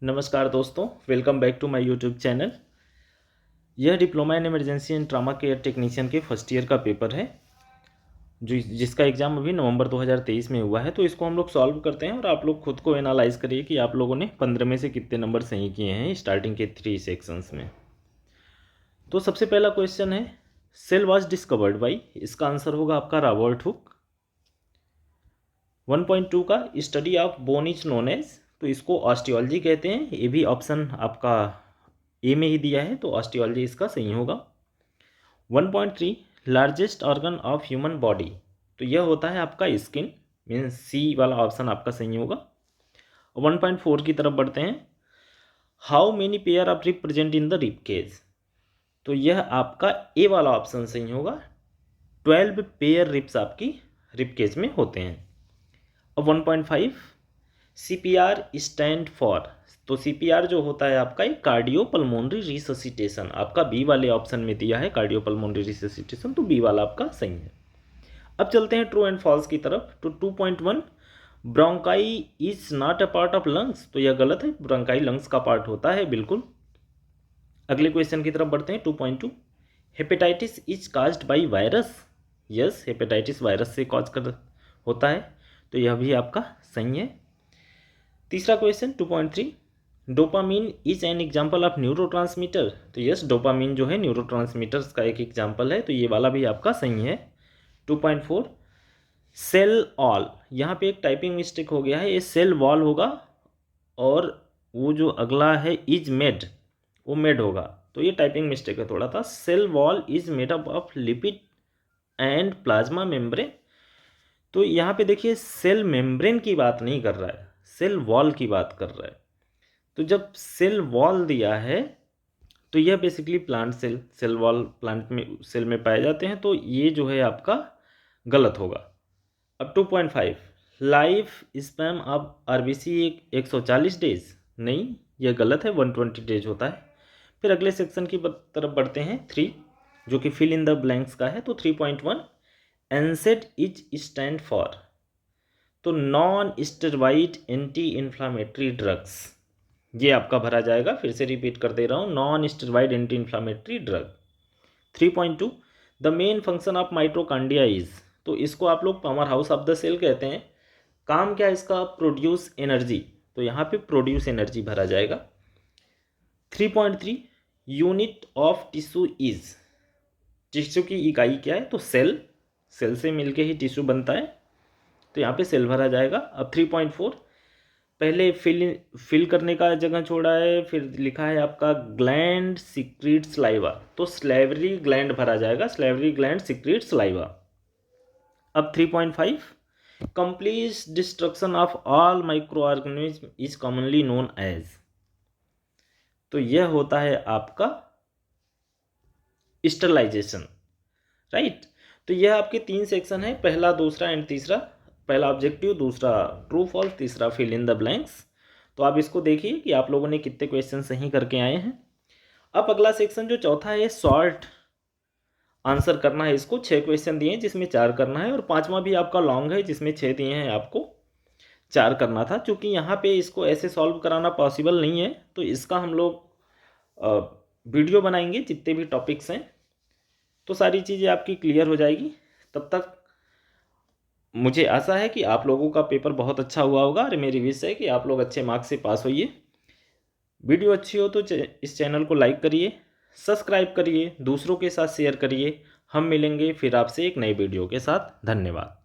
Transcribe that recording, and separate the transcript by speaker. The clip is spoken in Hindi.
Speaker 1: नमस्कार दोस्तों, welcome back to my YouTube channel. यह diploma in emergency and trauma care technician के फर्स्ट ईयर का पेपर है जिसका एग्ज़ाम अभी नवंबर 2023 में हुआ है। तो इसको हम लोग सॉल्व करते हैं और आप लोग खुद को एनालाइज करिए कि आप लोगों ने 15 में से कितने नंबर सही किए हैं स्टार्टिंग के 3 सेक्शंस में। तो सबसे पहला क्वेश्चन है, सेल वाज डिस्कवर्ड बाई, इसका आंसर होगा आपका रॉबर्ट हुक। 1.2 का study of bone is known as, तो इसको ऑस्टियोलॉजी कहते हैं। ये भी ऑप्शन आपका ए में ही दिया है, तो ऑस्टियोलॉजी इसका सही होगा। 1.3 largest organ of human body, तो यह होता है आपका स्किन, मीन्स सी वाला ऑप्शन आपका सही होगा। 1.4 की तरफ बढ़ते हैं, how many pair of rib present in the rib cage, तो यह आपका ए वाला ऑप्शन सही होगा। 12 पेयर रिप्स आपकी रिप केज में होते हैं। अब 1.5 CPR स्टैंड फॉर, तो CPR जो होता है आपका एक कार्डियो पल्मोनरी रिससिटेशन, आपका बी वाले ऑप्शन में दिया है कार्डियो पल्मोनरी रिससिटेशन, तो बी वाला आपका सही है। अब चलते हैं ट्रू एंड फॉल्स की तरफ। तो 2.1 bronchi is not a part of lungs, तो यह गलत है, ब्रोंकाई लंग्स का पार्ट होता है बिल्कुल। अगले क्वेश्चन की तरफ बढ़ते हैं। 2.2 hepatitis is caused by virus, yes hepatitis virus से कॉज कर होता है, तो यह भी आपका सही है। तीसरा question 2.3 dopamine is an example of neurotransmitter, तो यस डोपामीन जो है न्यूरोट्रांसमीटर्स का एक एग्जाम्पल है, तो ये वाला भी आपका सही है। 2.4 सेल ऑल, यहाँ पे एक टाइपिंग मिस्टेक हो गया है, ये सेल वॉल होगा और वो जो अगला है इज मेड, वो मेड होगा, तो ये टाइपिंग मिस्टेक है थोड़ा सा। Cell wall is made up of lipid and plasma membrane, तो यहाँ पे देखिए सेल मेम्ब्रेन की बात नहीं कर रहा है, सेल वॉल की बात कर रहा है। तो जब सेल वॉल दिया है तो यह basically plant cell wall plant में सेल में पाए जाते हैं, तो ये जो है आपका गलत होगा। अब 2.5 life span of RBC 140 days, नहीं यह गलत है, 120 डेज होता है। फिर अगले सेक्शन की तरफ बढ़ते हैं 3, जो कि फिल इन द ब्लैंक्स का है। तो 3.1 एनसेड इज स्टैंड फॉर, तो non steroid anti inflammatory drugs, ये आपका भरा जाएगा। फिर से रिपीट कर दे रहा हूँ, non steroid anti inflammatory drug. 3.2 the main function of mitochondria is, तो इसको आप लोग power house of the cell कहते हैं। काम क्या है इसका, प्रोड्यूस एनर्जी, तो यहाँ पे प्रोड्यूस एनर्जी भरा जाएगा। 3.3 unit of tissue is, tissue की इकाई क्या है, तो सेल, सेल से मिलके ही टिश्यू बनता है, तो यहाँ पे सेल भरा जाएगा। अब 3.4 पहले फिल करने का जगह छोड़ा है, फिर लिखा है आपका ग्लैंड सीक्रेट सलाइवा, तो स्लेवरी ग्लैंड भरा जाएगा, स्लेवरी ग्लैंड सीक्रेट सलाइवा। अब 3.5 complete destruction of all micro organism is commonly known as, तो यह होता है आपका स्टरलाइजेशन, राइट। तो यह आपके 3 सेक्शन है, पहला, दूसरा एंड तीसरा। पहला ऑब्जेक्टिव, दूसरा ट्रू फॉल्स, तीसरा फिल इन द ब्लैंक्स। तो आप इसको देखिए कि आप लोगों ने कितने क्वेश्चन सही करके आए हैं। अब अगला सेक्शन जो चौथा है, शॉर्ट आंसर करना है, इसको 6 क्वेश्चन दिए हैं जिसमें 4 करना है, और 5वां भी आपका लॉन्ग है जिसमें 6 दिए हैं, आपको 4 करना था। चूँकि यहाँ पे इसको ऐसे सॉल्व कराना पॉसिबल नहीं है, तो इसका हम लोग वीडियो बनाएंगे, जितने भी टॉपिक्स हैं, तो सारी चीज़ें आपकी क्लियर हो जाएगी। तब तक मुझे आशा है कि आप लोगों का पेपर बहुत अच्छा हुआ होगा, और मेरी विश है कि आप लोग अच्छे मार्क्स से पास होइए। वीडियो अच्छी हो तो इस चैनल को लाइक करिए, सब्सक्राइब करिए, दूसरों के साथ शेयर करिए। हम मिलेंगे फिर आपसे एक नई वीडियो के साथ। धन्यवाद।